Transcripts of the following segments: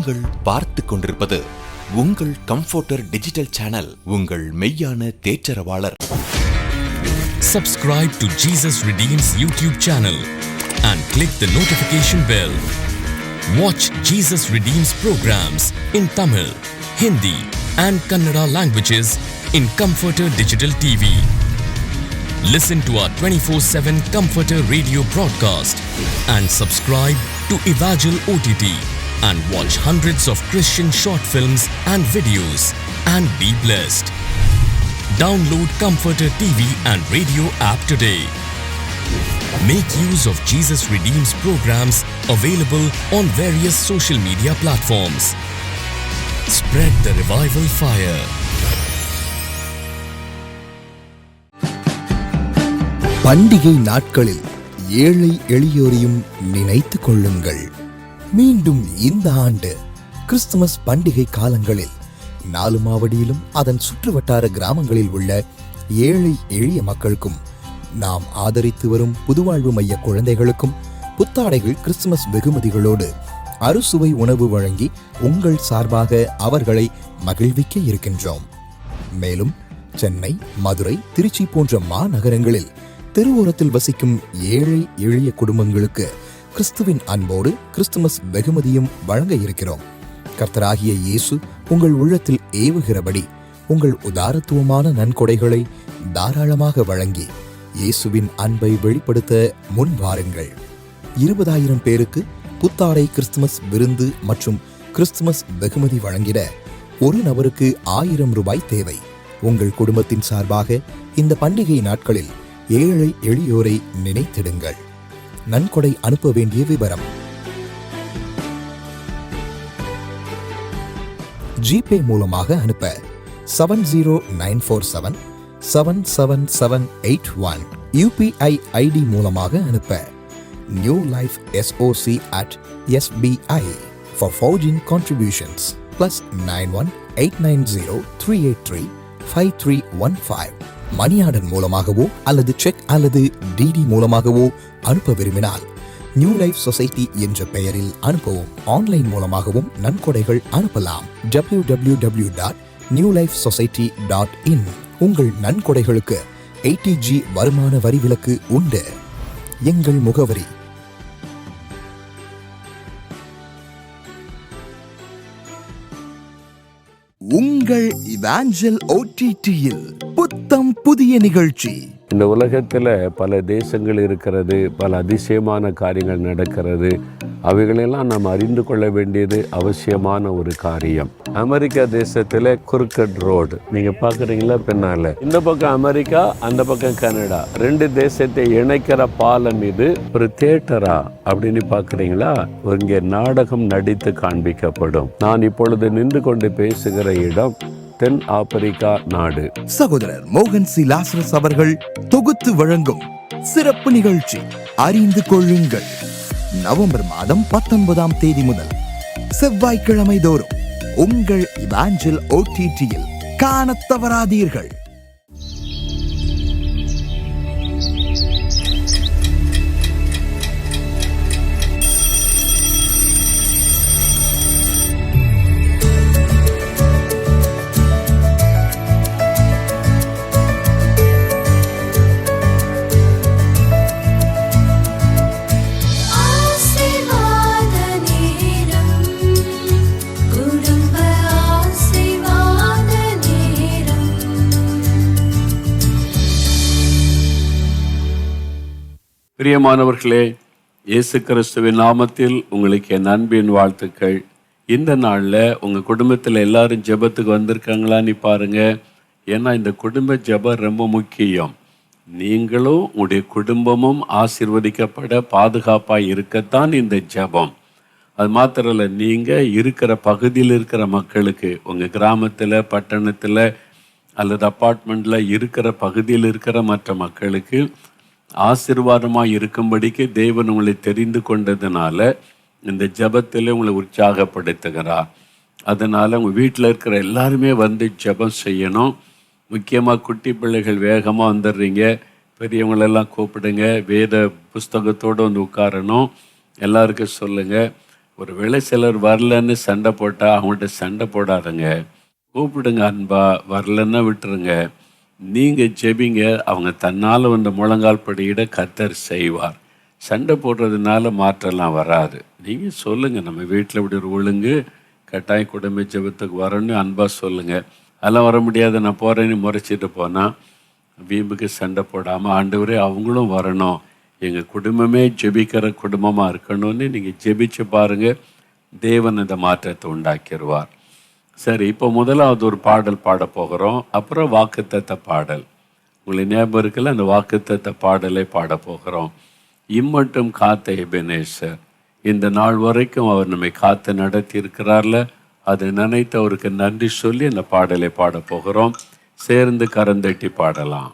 நீங்கள் பார்த்து கொண்டிருப்பது உங்கள் கம்ஃபர்டர் டிஜிட்டல் சேனல், உங்கள் மெய்யான தேற்றரவாளர். Subscribe to Jesus Redeems YouTube channel and click the notification bell. Watch Jesus Redeems programs in Tamil, Hindi and Kannada languages in Comforter Digital TV. Listen to our 24/7 Comforter radio broadcast and subscribe to Evangel OTT and watch hundreds of Christian short films and videos and be blessed. Download Comforter TV and radio app today. Make use of Jesus Redeems programs available on various social media platforms. Spread the revival fire. பண்டிகை நாட்களில் ஏழை எளியோரையும் நினைத்து கொள்ளுங்கள். மீண்டும் இந்த ஆண்டு Christmas பண்டிகை காலங்களில் நாலுமாவடியிலும் அதன் சுற்றுவட்டார கிராமங்களில் உள்ள ஏழை எளிய மக்களுக்கும், நாம் ஆதரித்து வரும் புதுவாழ்வு மைய குழந்தைகளுக்கும் புத்தாடைகள், கிறிஸ்துமஸ் வெகுமதிகளோடு அறுசுவை உணவு வழங்கி உங்கள் சார்பாக அவர்களை மகிழ்விக்க இருக்கின்றோம். மேலும் சென்னை, மதுரை, திருச்சி போன்ற மாநகரங்களில் தெருவோரத்தில் வசிக்கும் ஏழை எளிய குடும்பங்களுக்கு கிறிஸ்துவின் அன்போடு கிறிஸ்துமஸ் வெகுமதியும் வழங்க இருக்கிறோம். கர்த்தராகிய இயேசு உங்கள் உள்ளத்தில் ஏவுகிறபடி உங்கள் உதாரத்துவமான நன்கொடைகளை தாராளமாக வழங்கி இயேசுவின் அன்பை வெளிப்படுத்த முன் வாருங்கள். 20,000 பேருக்கு புத்தாடை, கிறிஸ்துமஸ் விருந்து மற்றும் கிறிஸ்துமஸ் வெகுமதி வழங்கிட ஒரு நபருக்கு 1000 ரூபாய் தேவை. உங்கள் குடும்பத்தின் சார்பாக இந்த பண்டிகை நாட்களில் ஏழை எளியோரை நினைத்திடுங்கள். நன்கொடை அனுப்ப வேண்டிய விவரம்: ஜிபே மூலமாக அனுப்ப 70947777781. யூபிஐ ஐடி மூலமாக அனுப்ப New Life SOC@SBI for forging contributions +918903835315. Money order மூலமாகவோ அல்லது செக் அல்லது டிடி மூலமாகவோ அனுப்ப விரும்பினால் நியூ லைஃப் சொசைட்டி என்ற பெயரில் அனுப்பவும். ஆன்லைன் மூலமாகவும் நன்கொடைகள் அனுப்பலாம். www.newlifesociety.in. உங்கள் நன்கொடைகளுக்கு 80G வருமான வரி விலக்கு உண்டு. எங்கள் முகவரி: உங்கள் இவாஞ்சல் OTTயில் புத்தம் புதிய நிகழ்ச்சி. இந்த உலகத்தில் பல தேசங்கள் இருக்கிறது, பல அதிசயமான காரியங்கள் நடக்கிறது. அவைகளெல்லாம் நாம் அறிந்து கொள்ள வேண்டியது அவசியமான ஒரு காரியம். அமெரிக்கா தேசத்தில் குறுக்கட் ரோடு நீங்கள் பார்க்குறீங்களா? பின்னால் இந்த பக்கம் அமெரிக்கா, அந்த பக்கம் கனடா, 2 தேசத்தை இணைக்கிற பாலம் இது ஒரு தியேட்டரா அப்படின்னு பார்க்குறீங்களா? இங்கே நாடகம் நடித்து காண்பிக்கப்படும். நான் இப்பொழுது நின்று கொண்டு பேசுகிற இடம் தென் ஆப்பிரிக்கா நாடு. சகோதரர் மோகன் சி லாசரஸ் அவர்கள் தொகுத்து வழங்கும் சிறப்பு நிகழ்ச்சி அறிந்து கொள்ளுங்கள். நவம்பர் மாதம் 19ஆம் தேதி முதல் செவ்வாய்க்கிழமை தோறும் உங்கள் இவாஞ்சல் OTTயில் காணத் தவறாதீர்கள். பிரியமானவர்களே, இயேசு கிறிஸ்துவின் நாமத்தில் உங்களுக்கு என் அன்பின் வாழ்த்துக்கள். இந்த நாளில் உங்கள் குடும்பத்தில் எல்லாரும் ஜெபத்துக்கு வந்திருக்காங்களான்னு பாருங்க. ஏன்னா இந்த குடும்ப ஜெபம் ரொம்ப முக்கியம். நீங்களும் உங்களுடைய குடும்பமும் ஆசீர்வதிக்கப்பட பாதுகாப்பாக இருக்கத்தான் இந்த ஜெபம். அது மாத்திரம் இல்லை, நீங்கள் இருக்கிற பகுதியில் இருக்கிற மக்களுக்கு, உங்கள் கிராமத்தில், பட்டணத்தில் அல்லது அப்பார்ட்மெண்ட்டில் இருக்கிற பகுதியில் இருக்கிற மற்ற மக்களுக்கு ஆசீர்வாதமாக இருக்கும்படிக்கு தேவன் உங்களை தெரிந்து கொண்டதுனால இந்த ஜெபத்தில் உங்களை உற்சாகப்படுத்துகிறார். அதனால் உங்கள் வீட்டில் இருக்கிற எல்லாருமே வந்து ஜெபம் செய்யணும். முக்கியமாக குட்டி பிள்ளைகள் வேகமாக வந்துடுறீங்க, பெரியவங்களெல்லாம் கூப்பிடுங்க. வேத புஸ்தகத்தோடு வந்து உட்காரணும். எல்லாருக்கும் சொல்லுங்கள், ஒருவேளை சிலர் வரலன்னு சண்டை போட்டால் அவங்கள்ட்ட சண்டை போடாதங்க, கூப்பிடுங்க அன்பா. வரலன்னா விட்டுருங்க. நீங்கள் ஜெபிங்க, அவங்க தன்னால் வந்த முழங்கால் படியிட கர்த்தர் செய்வார். சண்டை போடுறதுனால மாற்றலாம் வராது. நீங்கள் சொல்லுங்கள், நம்ம வீட்டில் இப்படி ஒரு ஒழுங்கு, கட்டாயம் குடும்ப ஜெபத்துக்கு வரணும்னு அன்பாக சொல்லுங்கள். அதெல்லாம் வர முடியாது, நான் போகிறேன்னு முறைச்சிட்டு போனால் வீம்புக்கு சண்டை போடாமல், ஆண்டவரே அவங்களும் வரணும், எங்கள் குடும்பமே ஜெபிக்கிற குடும்பமாக இருக்கணும்னு நீங்கள் ஜெபிச்சு பாருங்கள். தேவன் இந்த மாற்றத்தை உண்டாக்கிடுவார். சரி, இப்போ முதலாவது ஒரு பாடல் பாட போகிறோம். அப்புறம் வாக்குத்தத்த பாடல். உங்களுக்கு ஞாபகம் இருக்குல்ல, அந்த வாக்குத்தத்த பாடலை பாட போகிறோம். இம்மட்டும் காத்த எபெனேசர், இந்த நாள் வரைக்கும் அவர் நம்மை காத்து நடத்தி இருக்கிறார்ல, அதை நினைத்து அவருக்கு நன்றி சொல்லி அந்த பாடலை பாட போகிறோம். சேர்ந்து கரந்தட்டி பாடலாம்.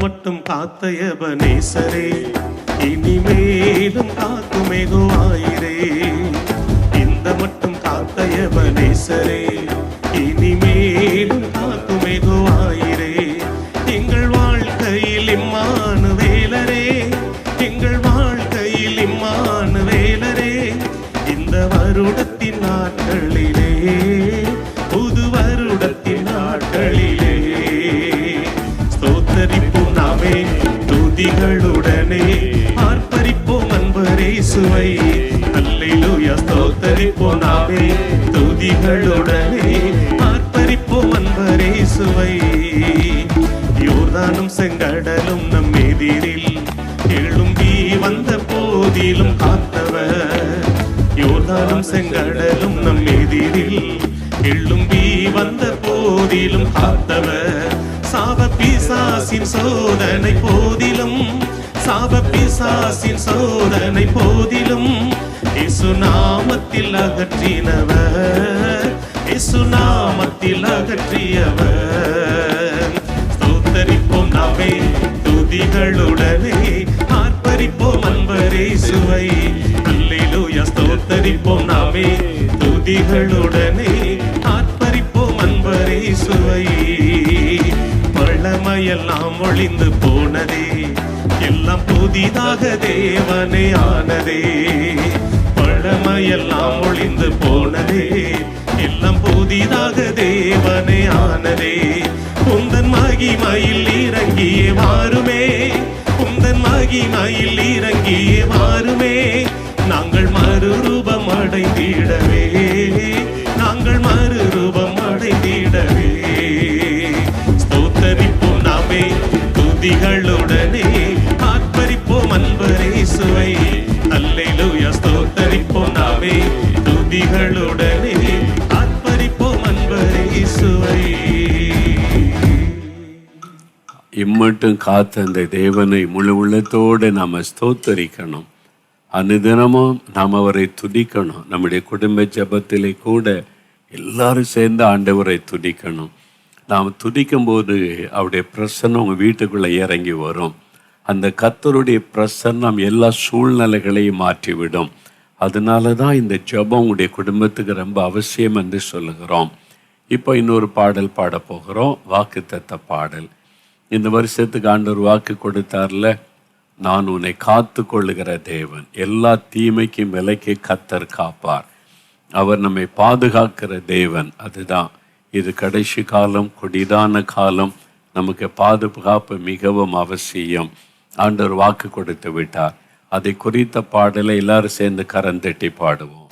மட்டும் காத்த எபனேசரே, இனிமேலும் காக்கும் மெகுவாயிரே. இந்த மட்டும் காத்த எபனேசரே, இனிமேலும் காக்கும் மெகுவாயிரே. எங்கள் வாழ்க்கையில் இம்மானுவேலரே, எங்கள் வாழ்க்கையில் இம்மானுவேலரே. இந்த வருடத்தின் நாட்களிலே, புது வருடத்தின் நாட்களிலே ஸ்தோத்தரிப்போம் நாமே துதிகளுடனே, ஆர்ப்பரிப்போம் அன்பரேசுவை. அல்லேலூயா. ஸ்தோத்தரிப்போம் நாமே துதிகளுடனே, ஆர்ப்பரிப்போம் அன்பரேசுவை. யோர்தானும் செங்கடலும் நம் எதிரில் எழும்பி வந்த போதிலும் காத்தவர். யோர்தானும் செங்கடலும் நம் எதிரில் எழும்பி வந்த போதிலும் காத்தவர். சாப பிசாசின் சோதனை போதிலும், சாப பிசாசின் சோதனை போதிலும் இயேசு நாமத்தில் அகற்றினவர், இயேசு நாமத்தில் அகற்றியவர். ஸ்தோத்தரிப்போம் நாமே துதிகளுடனே, ஆர்ப்பரிப்போம் அன்பரேசுவை. அல்லேலூயா. ஸ்தோத்தரிப்போம் நாமே துதிகளுடனே, ஆர்ப்பரிப்போம் அன்பரேசுவை. பழமையெல்லாம் ஒளிந்து போனதே, எல்லாம் புதிதாக தேவனே ஆனதே. பழமையெல்லாம் ஒளிந்து போனதே, எல்லாம் புதிதாக தேவனே ஆனதே. உந்தன் மகிமையில் இறங்கியே வாருமே, உந்தன் மகிமையில் இறங்கியே வாருமே. நாங்கள் மறுரூபம் அடைந்திடவே, நாங்கள் மறுரூபம் அடைந்திடவே. ஸ்தோத்தரிப்போம் நாமே துதிகளுடனே, ஆர்ப்பரிப்போம் அன்பரேசுவை. அல்லேலூயா. ஸ்தோத்தரிப்போம் நாமே துதிகளுடனே, ஆர்ப்பரிப்போம் அன்பரேசுவை. இம்மட்டும் காத்த அந்த தேவனை முழு உள்ளத்தோடு நாம் ஸ்தோத்தரிக்கணும். அனுதினமும் நாம் அவரை துதிக்கணும். நம்முடைய குடும்ப ஜெபத்திலே கூட எல்லாரும் சேர்ந்து ஆண்டவரை துதிக்கணும். நாம் துதிக்கும்போது அவருடைய பிரசன்னம் உங்கள் வீட்டுக்குள்ளே இறங்கி வரும். அந்த கர்த்தருடைய பிரசன்னம் எல்லா சூழ்நிலைகளையும் மாற்றிவிடும். அதனால தான் இந்த ஜெபம் உங்களுடைய குடும்பத்துக்கு ரொம்ப அவசியம் என்று சொல்லுகிறோம். இப்போ இன்னொரு பாடல் பாட போகிறோம், வாக்குத்தத்த பாடல். இந்த வருஷத்துக்கு ஆண்டவர் வாக்கு கொடுத்தார்ல, நான் உன்னை காத்து கொள்ளுகிற தேவன், எல்லா தீமைக்கும் விலக்கி கர்த்தர் காப்பார், அவர் நம்மை பாதுகாக்கிற தேவன். அதுதான் இது கடைசி காலம், கொடிதான காலம், நமக்கு பாதுகாப்பு மிகவும் அவசியம். ஆண்டவர் வாக்கு கொடுத்து விட்டார். அதை குறித்த பாடலை எல்லாரும் சேர்ந்து கரந்தட்டி பாடுவோம்.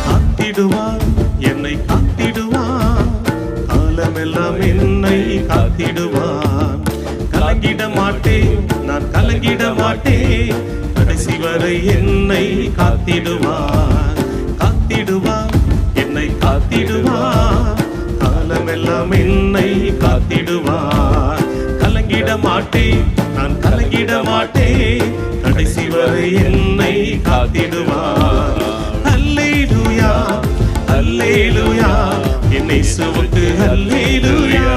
காத்திடுவார், என்னை காத்திடுவார், காலமெல்லாம் என்னை காத்திடுவார். கலங்கிட மாட்டேன், நான் கலங்கிட மாட்டேன், கடைசி வரை என்னை காத்திடுவார். காத்திடுவார், என்னை காத்திடுவார், காலமெல்லாம் என்னை காத்திடுவார். கலங்கிட மாட்டேன், நான் கலங்கிட மாட்டேன், கடைசி வரை என்னை காத்திடுவார். அல்லேலூயா அல்லேலூயா, என் இயேசுவுக்கு அல்லேலூயா.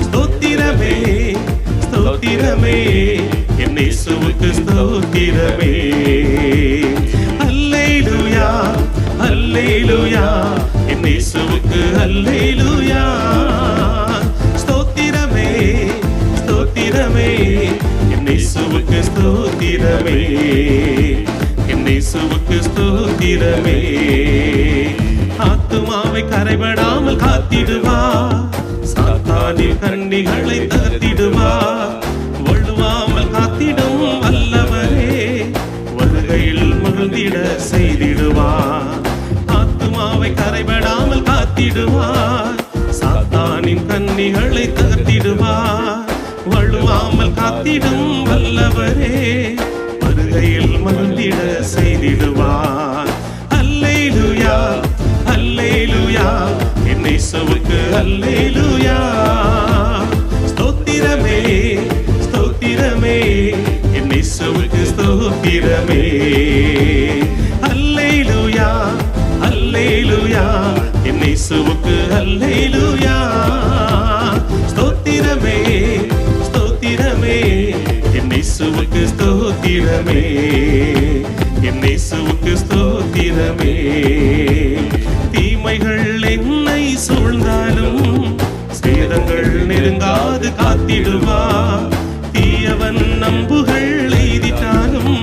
ஸ்தோத்திரமே ஸ்தோத்திரமே, என் இயேசுவுக்கு ஸ்தோத்திரமே. அல்லேலூயா அல்லேலூயா, என் இயேசுவுக்கு அல்லேலூயா. ஸ்தோத்திரமே ஸ்தோத்திரமே, என் இயேசுவுக்கு ஸ்தோத்திரமே. என் இயேசுவுக்கு ஸ்தோத்திரமே. ஆத்துமாவை கரைபடாமல் காத்திடுவார், சாத்தானின் கண்ணிகளை தகர்த்திடுவார். வழுவாமல் காத்திடும் வல்லவரே, வருகையில் மகிழ்ந்திட செய்திடுவார். ஆத்துமாவை கரைபடாமல் காத்திடுவார், சாத்தானின் கண்ணிகளை தகர்த்திடுவார். வழுவாமல் காத்திடும் வல்லவரே, வருகையில் மகிழ்ந்திட செய்திடுவார். அல்லேலூயா அல்லேலூயா, என் இயேசுவுக்கு அல்லேலூயா. ஸ்தோத்திரமே ஸ்தோத்திரமே, என் இயேசுவுக்கு ஸ்தோத்திரமே. அல்லேலூயா அல்லேலூயா, என் இயேசுவுக்கு அல்லேலூயா. ஸ்தோத்திரமே ஸ்தோத்திரமே, என் இயேசுவுக்கு ஸ்தோத்திரமே. என் இயேசுவுக்கு ஸ்தோத்திரமே. தீமைகள் என்னை சூழ்ந்தாலும் சேதங்கள் நெருங்காது காத்திடுவார். தீயவன் நம்புகள் எய்திட்டாலும்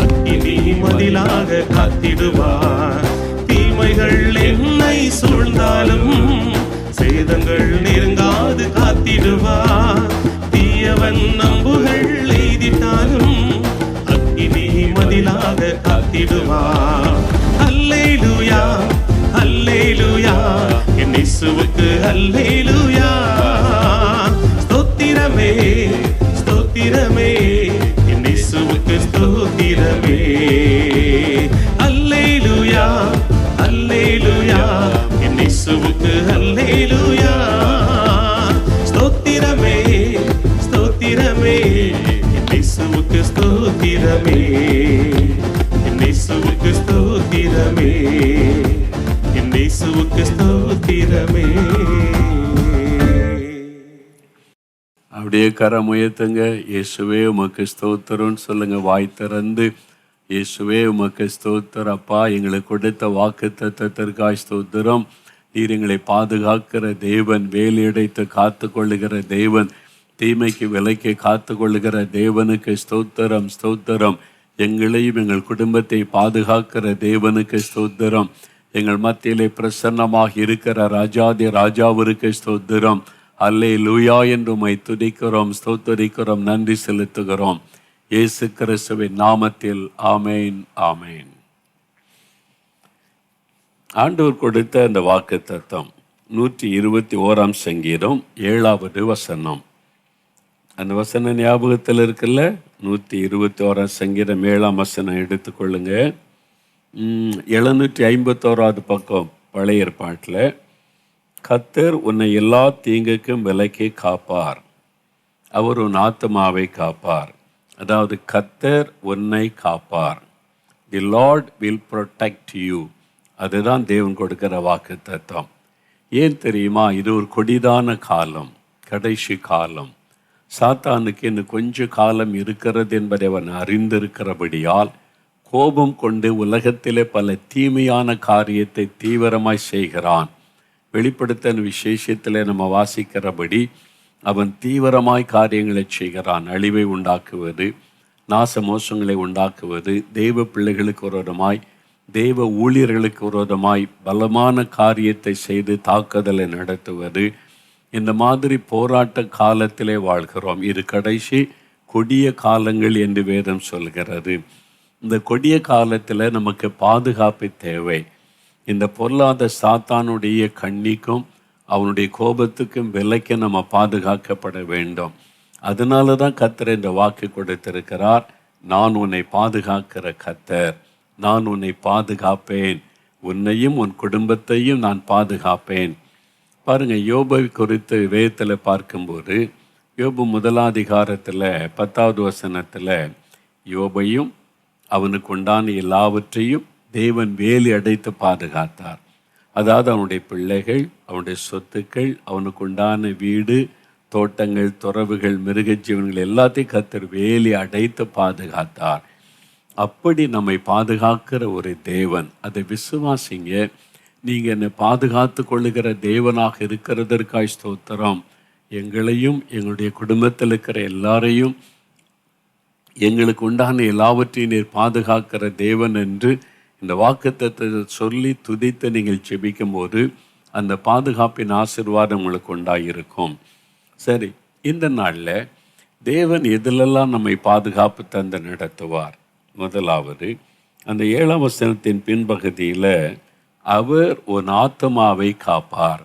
அக்கினி மதிலாக காத்திடுவார். தீமைகள் என்னை சூழ்ந்தாலும் சேதங்கள் நெருங்காது காத்திடுவார். தீயவன் நம்புகள் எய்திட்டாலும் அக்கினி மதிலாக காத்திடுவார். அல்லேலூயா அல்லேலூயா, என் இயேசுவுக்கு அல்லேலூயா. ஸ்தோத்திரமே ஸ்தோத்திரமே, என் இயேசுவுக்கு ஸ்தோத்திரமே. அல்லேலூயா அல்லேலூயா, என் இயேசுவுக்கு அல்லேலூயா. ஸ்தோத்திரமே ஸ்தோத்திரமே, என் இயேசுவுக்கு ஸ்தோத்திரமே. என் இயேசுவுக்கு ஸ்தோத்திரமே. என் இயேசுவுக்கு ஸ்தோத்திரமே. அப்படியே கரம் உயர்த்துங்க. இயேசுவே உமக்கு ஸ்தோத்திரம்னு சொல்லுங்க. வாய் திறந்து இயேசுவே உமக்கு ஸ்தோத்திரம் அப்பா, எங்களுக்கு கொடுத்த வாக்குத்தத்தத்திற்காய் ஸ்தோத்திரம். நீர் எங்களை பாதுகாக்கிற தேவன், வேலியடைத்து காத்து கொள்ளுகிற தேவன், தீமைக்கு விலைக்கு காத்து கொள்ளுகிற தேவனுக்கு ஸ்தோத்திரம் ஸ்தோத்திரம். எங்களையும் எங்கள் குடும்பத்தை பாதுகாக்கிற தேவனுக்கு ஸ்தோத்திரம். எங்கள் மத்தியிலே பிரசன்னமாக இருக்கிற ராஜாதி ராஜாவிற்கு ஸ்தோத்திரம். அல்லேலூயா என்று உம்மை துதிக்கிறோம், ஸ்தோத்தரிக்கிறோம், நன்றி செலுத்துகிறோம். இயேசு கிறிஸ்துவின் நாமத்தில் ஆமேன் ஆமேன். ஆண்டவர் கொடுத்த அந்த வாக்குத்தத்தம் 121 சங்கீதம் 7வது வசனம். அந்த வசனம் ஞாபகத்தில் இருக்குல்ல? 121 சங்கீதம் 7ஆம் வசனம் எடுத்துக்கொள்ளுங்க. 751வது பக்கம் பழைய ஏற்பாட்டில், கர்த்தர் உன்னை எல்லா தீங்குக்கும் விலக்கி காப்பார், அவர் உன் ஆத்துமாவை காப்பார். அதாவது கர்த்தர் உன்னை காப்பார். தி லார்ட் வில் ப்ரொடெக்ட் யூ. அதுதான் தேவன் கொடுக்கிற வாக்கு தத்துவம். ஏன் தெரியுமா? இது ஒரு கொடிதான காலம், கடைசி காலம். சாத்தானுக்கு இன்னும் கொஞ்ச காலம் இருக்கிறது என்பதை அவன் அறிந்திருக்கிறபடியால் கோபம் கொண்டு உலகத்திலே பல தீமையான காரியத்தை தீவிரமாய் செய்கிறான். வெளிப்படுத்தின விசேஷத்தில் நம்ம வாசிக்கிறபடி அவன் தீவிரமாய் காரியங்களை செய்கிறான். அழிவை உண்டாக்குவது, நாச மோசங்களை உண்டாக்குவது, தெய்வ பிள்ளைகளுக்கு விரோதமாய், தெய்வ ஊழியர்களுக்கு விரோதமாய் பலமான காரியத்தை செய்து தாக்குதலை நடத்துவது. இந்த மாதிரி போராட்ட காலத்திலே வாழ்கிறோம். இது கடைசி கொடிய காலங்கள் என்று வேதம் சொல்கிறது. இந்த கொடிய காலத்தில் நமக்கு பாதுகாப்பு தேவை. இந்த பொல்லாத சாத்தானுடைய கண்ணிக்கும் அவனுடைய கோபத்துக்கும் விலைக்கு நம்ம பாதுகாக்கப்பட வேண்டும். அதனால தான் கர்த்தர் இந்த வாக்கு கொடுத்திருக்கிறார். நான் உன்னை பாதுகாக்கிற கர்த்தர், நான் உன்னை பாதுகாப்பேன், உன்னையும் உன் குடும்பத்தையும் நான் பாதுகாப்பேன். பாருங்கள், யோபை குறித்து வேதத்தில் பார்க்கும்போது யோபு 1 10வது வசனத்தில் யோபையும் அவனுக்கு உண்டான எல்லாவற்றையும் தேவன் வேலி அடைத்து பாதுகாத்தார். அதாவது அவனுடைய பிள்ளைகள், அவனுடைய சொத்துக்கள், அவனுக்கு உண்டான வீடு, தோட்டங்கள், துறவுகள், மிருக ஜீவன்கள் எல்லாத்தையும் கர்த்தர் வேலி அடைத்து பாதுகாத்தார். அப்படி நம்மை பாதுகாக்கிற ஒரு தேவன், அதை விசுவாசிங்க. நீங்கள் என்னை பாதுகாத்து கொள்ளுகிற தேவனாக இருக்கிறதற்காய் ஸ்தோத்திரம். எங்களையும் எங்களுடைய குடும்பத்தில் இருக்கிற எல்லாரையும் எங்களுக்கு உண்டான எல்லாவற்றையும் நீர் பாதுகாக்கிற தேவன் என்று இந்த வாக்குத்தத்தத்தை சொல்லி துதித்து நீங்கள் செபிக்கும் போது அந்த பாதுகாப்பின் ஆசீர்வாதம் உங்களுக்கு உண்டாயிருக்கும். சரி, இந்த நாளில் தேவன் எதிலெல்லாம் நம்மை பாதுகாப்பு தந்து நடத்துவார்? முதலாவது, அந்த 7ஆம் வசனத்தின் பின்பகுதியில் அவர் உன் ஆத்துமாவை காப்பார்.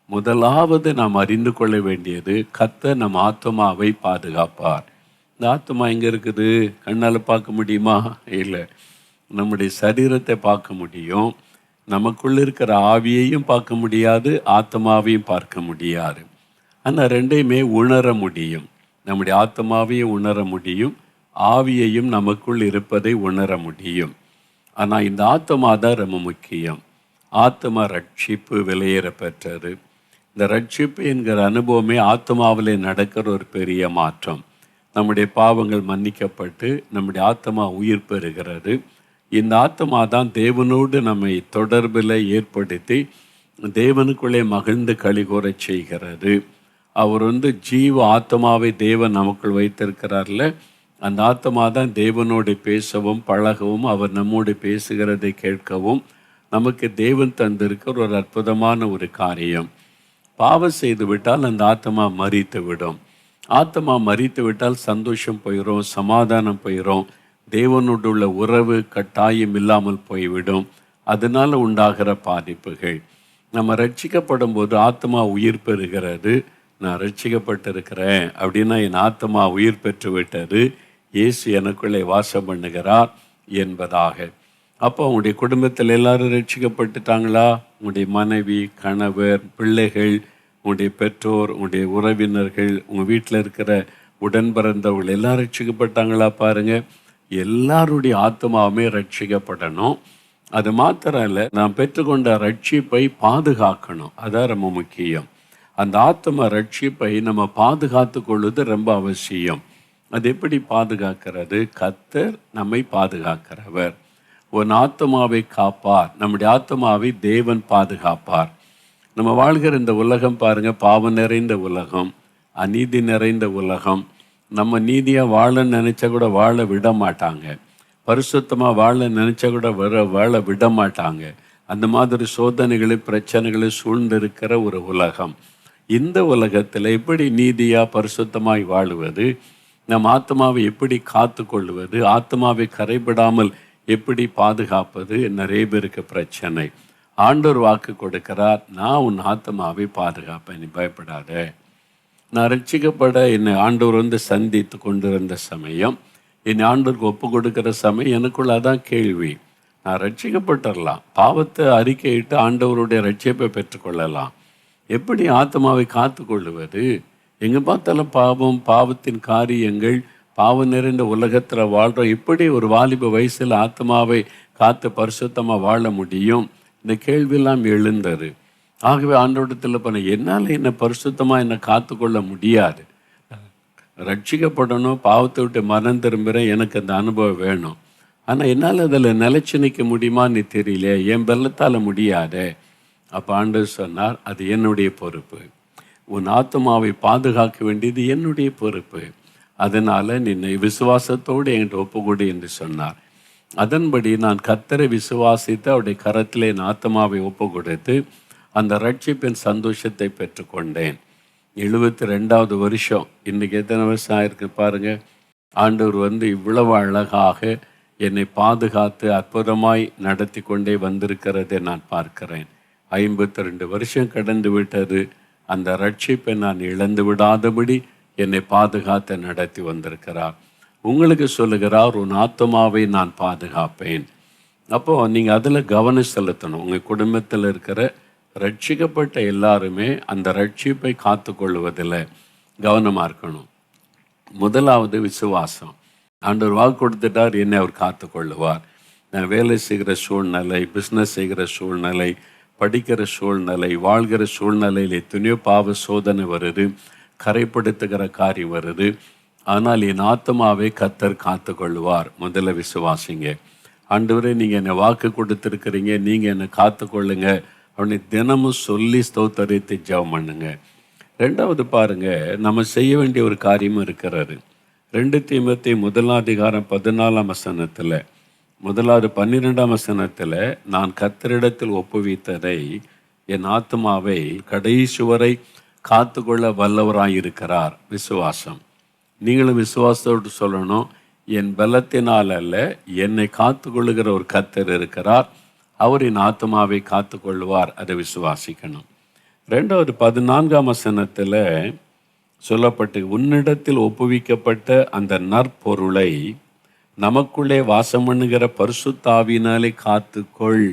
முதலாவது நாம் அறிந்து கொள்ள வேண்டியது, கர்த்தர் நம் ஆத்துமாவை பாதுகாப்பார். இந்த ஆத்துமா எங்கே இருக்குது? கண்ணால் பார்க்க முடியுமா? இல்லை. நம்முடைய சரீரத்தை பார்க்க முடியும், நமக்குள்ள இருக்கிற ஆவியையும் பார்க்க முடியாது, ஆத்மாவையும் பார்க்க முடியாது. ஆனால் ரெண்டையுமே உணர முடியும். நம்முடைய ஆத்மாவையும் உணர முடியும், ஆவியையும் நமக்குள் இருப்பதை உணர முடியும். ஆனால் இந்த ஆத்மா தான் ரொம்ப முக்கியம். ஆத்மா ரட்சிப்பு விலையேற பெற்றது. இந்த ரட்சிப்பு என்கிற அனுபவமே ஆத்மாவிலே நடக்கிற ஒரு பெரிய மாற்றம். நம்முடைய பாவங்கள் மன்னிக்கப்பட்டு நம்முடைய ஆத்மா உயிர் பெறுகிறது. இந்த ஆத்மா தான் தேவனோடு நம்மை தொடர்பில் ஏற்படுத்தி தேவனுக்குள்ளே மகிழ்ந்து களிகூறச் செய்கிறது. அவர் ஜீவ ஆத்மாவை தேவன் நமக்குள் வைத்திருக்கிறார்ல, அந்த ஆத்மா தான் தேவனோடு பேசவும் பழகவும் அவர் நம்மோடு பேசுகிறதை கேட்கவும் நமக்கு தேவன் தந்திருக்கிற ஒரு அற்புதமான ஒரு காரியம். பாவம் செய்து விட்டால் அந்த ஆத்மா மரித்து விடும். ஆத்மா மரித்து விட்டால் சந்தோஷம் போயிடும், சமாதானம் போயிடும், தேவனோடு உள்ள உறவு கட்டாயம் இல்லாமல் போய்விடும். அதனால் உண்டாகிற பாதிப்புகள். நம்ம ரட்சிக்கப்படும் போது ஆத்மா உயிர் பெறுகிறது. நான் ரட்சிக்கப்பட்டிருக்கிறேன் அப்படின்னா என் ஆத்மா உயிர் பெற்று விட்டது, இயேசு எனக்குள்ளே வாசம் பண்ணுகிறார் என்பதாக. அப்போ உங்களுடைய குடும்பத்தில் எல்லாரும் ரட்சிக்கப்பட்டுட்டாங்களா? உங்களுடைய மனைவி, கணவர், பிள்ளைகள், உங்களுடைய பெற்றோர், உங்களுடைய உறவினர்கள், உங்கள் வீட்டில் இருக்கிற உடன் பிறந்தவர்கள் எல்லாம் ரட்சிக்கப்பட்டாங்களா? பாருங்கள், எல்லாருடைய ஆத்மாவுமே ரட்சிக்கப்படணும். அது மாத்திரம் இல்லை, நாம் பெற்றுக்கொண்ட ரட்சிப்பை பாதுகாக்கணும். அதான் ரொம்ப முக்கியம். அந்த ஆத்மா ரட்சிப்பை நம்ம பாதுகாத்து கொள்வது ரொம்ப அவசியம். அது எப்படி பாதுகாக்கிறது? கர்த்தர் நம்மை பாதுகாக்கிறவர். உன் ஆத்மாவை காப்பார். நம்முடைய ஆத்மாவை தேவன் பாதுகாப்பார். நம்ம வாழ்கிற இந்த உலகம் பாருங்கள், பாவம் நிறைந்த உலகம், அநீதி நிறைந்த உலகம். நம்ம நீதியாக வாழ நினச்சா கூட வாழ விட மாட்டாங்க, பரிசுத்தமாக வாழ நினச்சா கூட வாழ விட மாட்டாங்க. அந்த மாதிரி சோதனைகளை பிரச்சனைகளை சூழ்ந்திருக்கிற ஒரு உலகம். இந்த உலகத்தில் எப்படி நீதியாக பரிசுத்தமாய் வாழுவது, நம் ஆத்மாவை எப்படி காத்து கொள்வது, ஆத்மாவை கரைபடாமல் எப்படி பாதுகாப்பது, நிறைய பேருக்கு பிரச்சனை. ஆண்டவர் வாக்கு கொடுக்கிறார், நான் உன் ஆத்மாவை பாதுகாப்பேன், நீ பயப்படாத. நான் ரட்சிக்கப்பட என்னை ஆண்டவர் சந்தித்து கொண்டிருந்த சமயம், என்னை ஆண்டவருக்கு ஒப்பு கொடுக்கிற சமயம் எனக்குள்ள அதான் கேள்வி. நான் ரட்சிக்கப்பட்டுடலாம், பாவத்தை அறிக்கையிட்டு ஆண்டவருடைய ரட்சிப்பை பெற்றுக்கொள்ளலாம். எப்படி ஆத்மாவை காத்து கொள்ளுவது? எங்கே பார்த்தாலும் பாவம், பாவத்தின் காரியங்கள், பாவம் நிறைந்த உலகத்தில் வாழ்கிறோம். எப்படி ஒரு வாலிப வயசில் ஆத்மாவை காத்து பரிசுத்தமாக வாழ முடியும்? இந்த கேள்வியெல்லாம் எழுந்தது. ஆகவே ஆண்டவரிடத்தில் பண்ண, என்னால் என்னை பரிசுத்தமாக என்னை காத்து கொள்ள முடியாது. ரட்சிக்கப்படணும், பாவத்தை விட்டு மனம் திரும்புகிறேன், எனக்கு அந்த அனுபவம் வேணும். ஆனால் என்னால் அதில் நிலைச்சு நிற்க முடியுமான்னு தெரியல, என் பலத்தால் முடியாதே. அப்போ ஆண்டவர் சொன்னார், அது என்னுடைய பொறுப்பு. உன் ஆத்மாவை பாதுகாக்க வேண்டியது என்னுடைய பொறுப்பு. அதனால் நின்னை விசுவாசத்தோடு என்கிட்ட ஒப்புக்கொடு என்று சொன்னார். அதன்படி நான் கர்த்தரை விசுவாசித்து அவருடைய கரத்தில் என் ஆத்மாவை ஒப்பு கொடுத்து அந்த ரட்சிப்பின் சந்தோஷத்தை பெற்றுக்கொண்டேன். 72வது வருஷம். இன்றைக்கி எத்தனை வருஷம் ஆயிருக்கு பாருங்கள். ஆண்டவர் இவ்வளவு அழகாக என்னை பாதுகாத்து அற்புதமாய் நடத்தி கொண்டே வந்திருக்கிறதை நான் பார்க்கிறேன். 52 வருஷம் கடந்து விட்டது. அந்த ரட்சிப்பை நான் இழந்து விடாதபடி என்னை பாதுகாத்து நடத்தி வந்திருக்கிறார். உங்களுக்கு சொல்லுகிறார், உன் ஆத்மாவை நான் பாதுகாப்பேன். அப்போது நீங்கள் அதில் கவனம் செலுத்தணும். உங்கள் குடும்பத்தில் இருக்கிற ரட்சிக்கப்பட்ட எல்லாருமே அந்த ரட்சிப்பை காத்து கொள்வதில்லை. கவனமாக இருக்கணும். முதலாவது விசுவாசம். ஆண்டவர் வாக்கு கொடுத்துட்டார், என்னை அவர் காத்து கொள்ளுவார். நான் வேலை செய்கிற சூழ்நிலை, பிஸ்னஸ் செய்கிற சூழ்நிலை, படிக்கிற சூழ்நிலை, வாழ்கிற சூழ்நிலையில் எத்தனையோ பாவ சோதனை வருது, கரைப்படுத்துகிற காரியம் வருது. ஆனால் என் ஆத்மாவை கர்த்தர் காத்து கொள்ளுவார். முதல்ல விசுவாசிங்க. ஆண்டவரே, நீங்கள் என்னை வாக்கு கொடுத்துருக்கிறீங்க, நீங்கள் என்னை காத்து கொள்ளுங்க அப்படின்னு தினமும் சொல்லி ஸ்தோத்தரித்து ஜெபம் பண்ணுங்க. ரெண்டாவது பாருங்க, நம்ம செய்ய வேண்டிய ஒரு காரியமும் இருக்கிறாரு. 2 தீமோத்தேயு 1:14 முதலாவது 12 நான் கர்த்தரிடத்தில் ஒப்புவித்ததை என் ஆத்மாவை கடைசி வரை காத்து கொள்ள வல்லவராயிருக்கிறார். விசுவாசம். நீங்களும் விசுவாசத்தோடு சொல்லணும், என் பலத்தினால் அல்ல, என்னை காத்து கொள்ளுகிற ஒரு கர்த்தர் இருக்கிறார், அவர் என் ஆத்மாவை காத்து கொள்வார். அதை விசுவாசிக்கணும். ரெண்டாவது 14 சொல்லப்பட்டு, உன்னிடத்தில் ஒப்புவிக்கப்பட்ட அந்த நற்பொருளை நமக்குள்ளே வாசம் பண்ணுகிற பரிசுத்த ஆவியினாலே காத்துக்கொள்.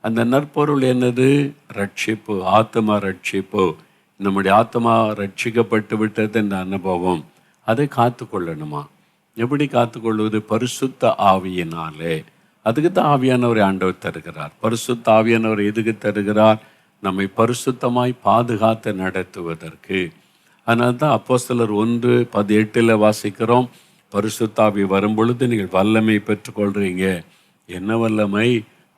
அந்த நற்பொருள் என்னது? ரட்சிப்பு, ஆத்மா ரட்சிப்பு. நம்முடைய ஆத்மா ரட்சிக்கப்பட்டு விட்டது என்ற அனுபவம், அதை காத்து கொள்ளணுமா? எப்படி காத்துக்கொள்வது? பரிசுத்த ஆவியினாலே. அதுக்கு தான் ஆவியானவரை ஆண்டவர் தருகிறார். பரிசுத்த ஆவியானவர் எதுக்கு தருகிறார்? நம்மை பரிசுத்தமாய் பாதுகாத்து நடத்துவதற்கு. அதனால தான் அப்போஸ்தலர் 1:18 வாசிக்கிறோம், பரிசுத்தாவி வரும்பொழுது நீங்கள் வல்லமை பெற்றுக்கொள்கிறீங்க. என்ன வல்லமை?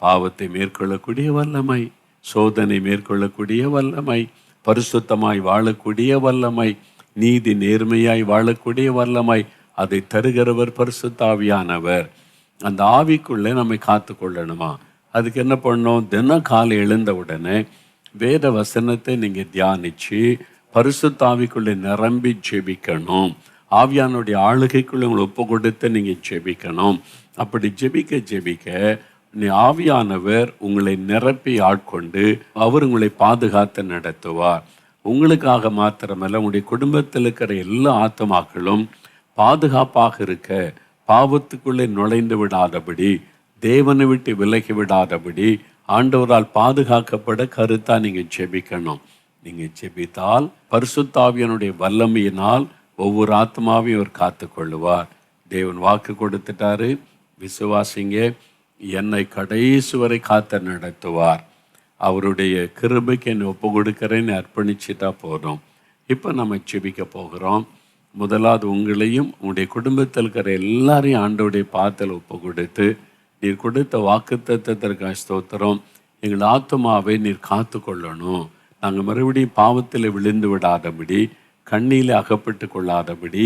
பாவத்தை மேற்கொள்ளக்கூடிய வல்லமை, சோதனை மேற்கொள்ளக்கூடிய வல்லமை, பரிசுத்தமாய் வாழக்கூடிய வல்லமை, நீதி நேர்மையாய் வாழக்கூடிய வல்லமை. அதை தருகிறவர் பரிசுத்தாவியானவர். அந்த ஆவிக்குள்ளே நம்மை காத்து கொள்ளணுமா? அதுக்கு என்ன பண்ணணும்? தினம் காலை எழுந்த உடனே வேத வசனத்தை நீங்கள் தியானித்து பரிசுத்தாவிக்குள்ளே நிரம்பி ஜெபிக்கணும். ஆவியானுடைய ஆளுகைக்குள்ளே உங்களை ஒப்பு கொடுத்து நீங்கள் ஜெபிக்கணும். அப்படி ஜெபிக்க நீ ஆவியானவர் உங்களை நிரப்பி ஆட்கொண்டு அவர் உங்களை பாதுகாத்து நடத்துவார். உங்களுக்காக மாத்திரமல்ல, உங்களுடைய குடும்பத்தில் இருக்கிற எல்லா ஆத்மாக்களும் பாதுகாப்பாக இருக்க, பாவத்துக்குள்ளே நுழைந்து விடாதபடி, தேவனை விட்டு விலகி விடாதபடி ஆண்டவரால் பாதுகாக்கப்பட கருத்தா நீங்கள் ஜெபிக்கணும். நீங்கள் ஜெபித்தால் பரிசுத்தாவியனுடைய வல்லமையினால் ஒவ்வொரு ஆத்மாவையும் அவர் காத்து கொள்ளுவார். தேவன் வாக்கு கொடுத்துட்டாரு, விசுவாசிங்க. என்னை கடைசி வரை காத்து நடத்துவார். அவருடைய கிருபைக்கு என்னை ஒப்பு கொடுக்கிறேன்னு அர்ப்பணிச்சுட்டா போதும். இப்போ நம்ம ஜெபிக்க போகிறோம். முதலாவது உங்களையும் உங்களுடைய குடும்பத்தில் இருக்கிற எல்லாரையும் ஆண்டவருடைய பாதத்தில் ஒப்பு கொடுத்து, நீர் கொடுத்த வாக்குத்தத்தத்திற்காக ஸ்தோத்திரம். எங்கள் ஆத்மாவை நீர் காத்து கொள்ளணும். நாங்கள் மறுபடியும் பாவத்தில் விழுந்து விடாதபடி, கண்ணியில் அகப்பட்டு கொள்ளாதபடி,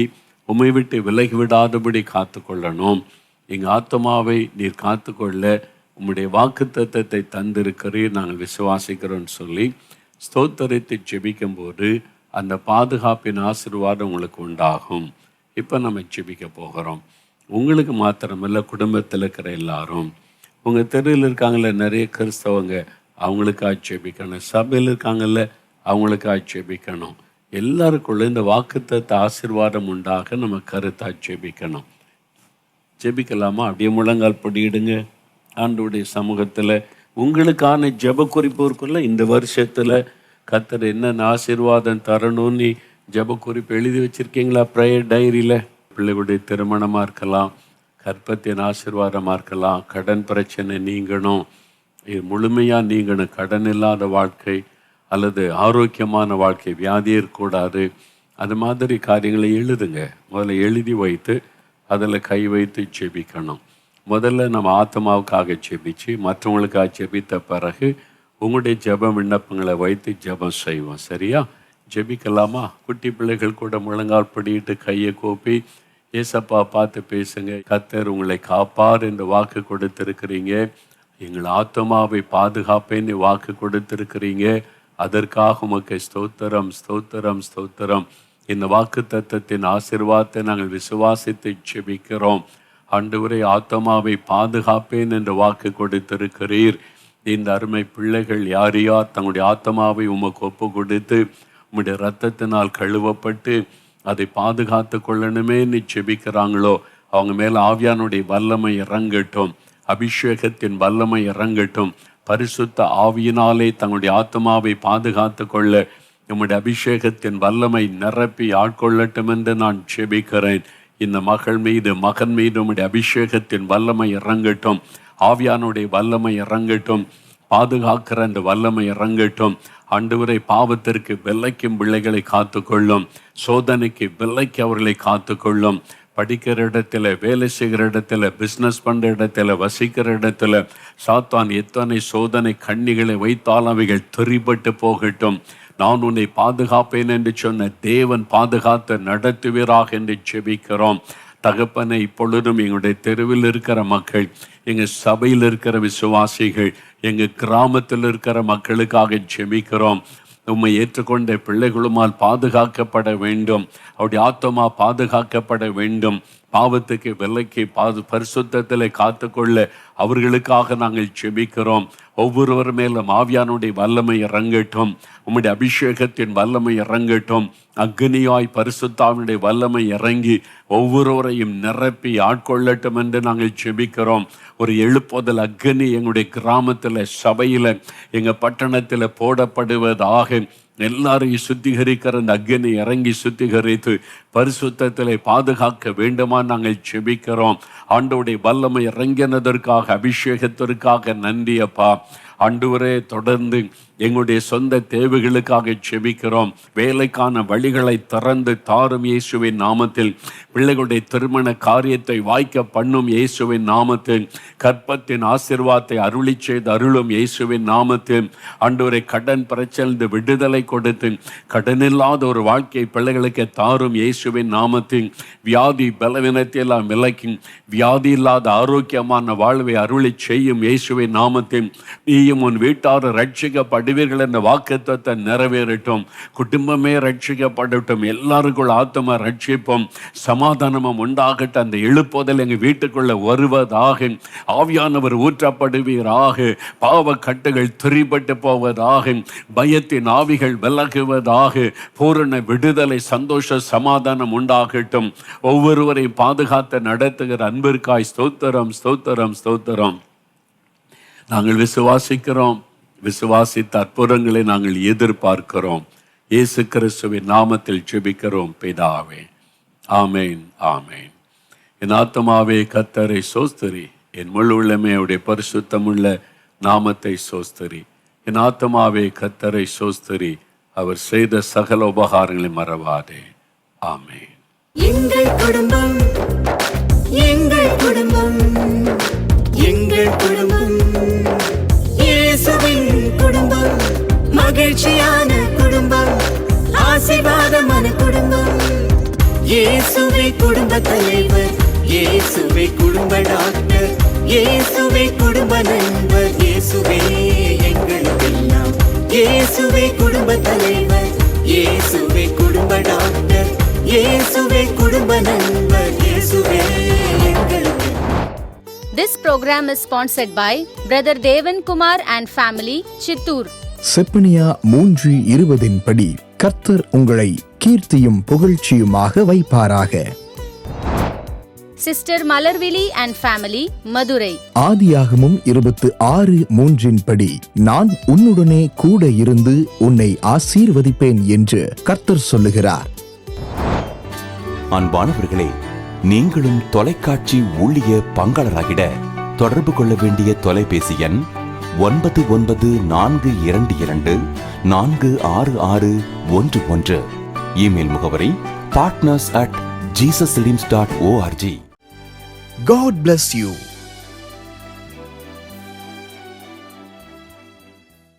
உம்மை விட்டு விலகி விடாதபடி காத்து கொள்ளணும். எங்கள் ஆத்மாவை நீர் காத்து கொள்ள உம்முடைய வாக்குத்தத்தத்தை தந்திருக்கிறீர், நாங்கள் விசுவாசிக்கிறோன்னு சொல்லி ஸ்தோத்தரித்து ஜெபிக்கும்போது அந்த பாதுகாப்பின் ஆசீர்வாதம் உங்களுக்கு உண்டாகும். இப்போ நம்ம ஜெபிக்க போகிறோம். உங்களுக்கு மாத்திரமல்ல, குடும்பத்தில் இருக்கிற எல்லாரும், உங்கள் தெருவில் இருக்காங்கள்ல நிறைய கிறிஸ்தவங்க, அவங்களுக்காக ஜெபிக்கணும். சபையில் இருக்காங்கல்ல, அவங்களுக்காக ஜெபிக்கணும். எல்லாருக்குள்ள இந்த வாக்குத்தத்த ஆசீர்வாதம் உண்டாக நம்ம கருத்தாக ஜெபிக்கணும். ஜெபிக்கலாமா? அப்படியே முழங்கால் படியிடுங்க. ஆண்டவருடைய சமூகத்தில் உங்களுக்கான ஜெப குறிப்பு இருக்குல்ல, இந்த வருஷத்தில் கர்த்தர் என்னென்ன ஆசீர்வாதம் தரணும்னு ஜெப குறிப்பு எழுதி வச்சுருக்கீங்களா? ப்ரேயர் டைரியில் பிள்ளைகளுடைய திருமணமாக இருக்கலாம், கற்பத்தின் ஆசீர்வாதமாக இருக்கலாம், கடன் பிரச்சனை நீங்கணும், இது முழுமையாக நீங்கணும், கடன் இல்லாத வாழ்க்கை அல்லது ஆரோக்கியமான வாழ்க்கை, வியாதி இருக்கக்கூடாது, அது மாதிரி காரியங்களை எழுதுங்க. முதல்ல எழுதி வைத்து அதில் கை வைத்து ஜெபிக்கணும். முதல்ல நம்ம ஆத்மாவுக்காக ஜெபிச்சு மற்றவங்களுக்காக ஜெபித்த பிறகு உங்களுடைய ஜெப விண்ணப்பங்களை வைத்து ஜெபம் செய்வோம். சரியா? ஜெபிக்கலாமா? குட்டி பிள்ளைகள் கூட முழங்கால் படிட்டு கையை கோப்பி ஏசப்பா பார்த்து பேசுங்க. கர்த்தர் உங்களை காப்பார் என்று வாக்கு கொடுத்திருக்கிறீங்க. எங்கள் ஆத்மாவை பாதுகாப்பேன்னு வாக்கு கொடுத்திருக்கிறீங்க. அதற்காக உமக்கு ஸ்தோத்திரம், ஸ்தோத்திரம், ஸ்தோத்திரம். இந்த வாக்கு தத்தத்தின் ஆசீர்வாதத்தை நாங்கள் விசுவாசித்து ஜெபிக்கிறோம். ஆண்டவரே, ஆத்மாவை பாதுகாப்பேன் என்று வாக்கு கொடுத்திருக்கிறீர். இந்த அருமை பிள்ளைகள் யார் யார் தங்களுடைய ஆத்மாவை உமக்கு ஒப்பு கொடுத்து உம்முடைய இரத்தத்தினால் கழுவப்பட்டு அதை பாதுகாத்து கொள்ளணுமேன்னு ஜெபிக்கிறாங்களோ, அவங்க மேலே ஆவியானுடைய வல்லமை இறங்கட்டும், அபிஷேகத்தின் வல்லமை இறங்கட்டும். பரிசுத்த ஆவியினாலே தங்களுடைய ஆத்மாவை பாதுகாத்து கொள்ள உம்முடைய அபிஷேகத்தின் வல்லமை நிரப்பி ஆட்கொள்ளட்டும் என்று நான் ஜெபிக்கிறேன். இந்த மகள் மீது, மகன் மீது உம்முடைய அபிஷேகத்தின் வல்லமை இறங்கட்டும். ஆவியானுடைய வல்லமை இறங்கட்டும். பாதுகாக்கிற அந்த வல்லமை இறங்கட்டும். ஆண்டவரை பாவத்திற்கு விலைக்கும் பிள்ளைகளை காத்துக்கொள்ளும். சோதனைக்கு விலைக்கு அவர்களை காத்துக்கொள்ளும். படிக்கிற இடத்துல, வேலை செய்கிற இடத்துல, பிஸ்னஸ் பண்ணுற இடத்துல, வசிக்கிற இடத்துல சாத்தான் எத்தனை சோதனை கண்ணிகளை வைத்தால் அவைகள் தெரிபட்டு போகட்டும். நான் உன்னை பாதுகாப்பேன் என்று சொன்ன தேவன் பாதுகாத்து நடத்துவீராக என்று ஜெபிக்கிறோம். தகப்பனை, இப்பொழுதும் எங்களுடைய தெருவில் இருக்கிற மக்கள், எங்கள் சபையில் இருக்கிற விசுவாசிகள், எங்கள் கிராமத்தில் இருக்கிற மக்களுக்காக ஜெபிக்கிறோம். உம்மை ஏற்றுக்கொண்ட பிள்ளைகளுமால் பாதுகாக்கப்பட வேண்டும். அவருடைய ஆத்மா பாதுகாக்கப்பட வேண்டும். பாவத்துக்கு விலைக்கு பரிசுத்தத்திலே காத்துக்கொள்ள அவர்களுக்காக நாங்கள் ஜெபிக்கிறோம். ஒவ்வொருவர் மேலும் ஆவியானுடைய வல்லமை இறங்கட்டும். உம்முடைய அபிஷேகத்தின் வல்லமை இறங்கட்டும். அக்னியாய் பரிசுத்தாவினுடைய வல்லமை இறங்கி ஒவ்வொருவரையும் நிரப்பி ஆட்கொள்ளட்டும் என்று நாங்கள் ஜெபிக்கிறோம். ஒரு எழுப்புதல் அக்னி எங்களுடைய கிராமத்தில், சபையில், எங்கள் பட்டணத்தில் போடப்படுவதாக. எல்லாரையும் சுத்திகரிக்கிற அந்த அக்னி இறங்கி சுத்திகரித்து பரிசுத்தத்திலே பாதுகாக்க வேண்டுமா நாங்கள் ஜெபிக்கிறோம். ஆண்டவருடைய வல்லமை இறங்கினதற்காக, அபிஷேகத்திற்காக நன்றி அப்பா. ஆண்டவரே, தொடர்ந்து எங்களுடைய சொந்த தேவைகளுக்காக ஜெபிக்கிறோம். வேலைக்கான வழிகளை திறந்து தாரும் இயேசுவின் நாமத்தில். பிள்ளைகளுடைய திருமண காரியத்தை வாய்க்க பண்ணும் இயேசுவின் நாமத்தில். கற்பத்தின் ஆசீர்வாதத்தை அருளி செய்து அருளும் இயேசுவின் நாமத்தில். ஆண்டவரை, கடன் பிரச்சனை விடுதலை கொடுத்து கடனில்லாத ஒரு வாழ்க்கை பிள்ளைகளுக்கு தாரும் இயேசுவின் நாமத்தில். வியாதி பலவீனத்தை எல்லாம் விலக்கி வியாதி இல்லாத ஆரோக்கியமான வாழ்வை அருளி செய்யும் இயேசுவின் நாமத்தில். நீயும் உன் வீட்டார் ரட்சிக்கப்படுவீர்கள் என்ற வாக்குத்தத்தத்தை நிறைவேறட்டும். குடும்பமே ரட்சிக்கப்படட்டும். எல்லாருக்குள்ள ஆத்மா ரட்சிப்போம், சமாதானமும் உண்டாகட்டும். அந்த எழுப்புதல் எங்கள் வீட்டுக்குள்ள வருவதாக. ஆவியானவர் ஊற்றப்படுவீராக. பாவ கட்டுகள் திரிபட்டு போவதாக. பயத்தின் ஆவிகள் விலகுவதாக. பூரண விடுதலை, சந்தோஷ, சமாதானம் உண்டாகட்டும். ஒவ்வொருவரையும் பாதுகாத்து நடத்துகிற அன்பிற்காய் ஸ்தோத்திரம், ஸ்தோத்திரம், ஸ்தோத்திரம். நாங்கள் விசுவாசிக்கிறோம். விசுவாசித்த அற்புதங்களை நாங்கள் எதிர்பார்க்கிறோம். இயேசு கிறிஸ்துவின் நாமத்தில் ஜெபிக்கிறோம் பிதாவே. ஆமேன், ஆமேன். என் ஆத்துமாவே கர்த்தரை சோஸ்திரி, என் முழு உள்ளமே அவருடைய பரிசுத்தமுள்ள நாமத்தை சோஸ்திரி. என் ஆத்துமாவே கர்த்தரை சோஸ்திரி, அவர் செய்த சகல உபகாரங்களை மறவாதே. ஆமேன். எங்கள் குடும்பம், எங்கள் குடும்பம், எங்கள் குடும்பம் இயேசுவின் குடும்பம். மகிழ்ச்சியான குடும்பம், ஆசீர்வாதமான குடும்பம். இயேசுவே குடும்ப தலைவர், இயேசுவே குடும்ப டாக்டர், இயேசுவே குடும்ப நண்பர். இயேசுவே எங்களுக்கெல்லாம். இயேசுவே குடும்ப தலைவர், இயேசுவே குடும்ப டாக்டர், இயேசுவே குடும்ப நண்பர். இயேசுவே எங்களுக்கு. This program is sponsored by Brother Devan Kumar and family, Chittoor. Zephaniah 3:20 படி கர்த்தர் உங்களை கீர்த்தியும் புகழ்ச்சியுமாக வைப்பாராக. Sister Malarvili and family, Madurai. ஆதியாகமம் 26:3 படி நான் உன்னுடனே கூட இருந்து உன்னை ஆசீர்வதிப்பேன் என்று கர்த்தர் சொல்லுகிறார். அன்பானவர்களே, நீங்களும் தொலைக்காட்சி ஊழிய பங்காளராகிட தொடர்பு கொள்ள வேண்டிய தொலைபேசி எண் 9942246611. இமெயில் முகவரி partners@jesusfilms.org. God bless you.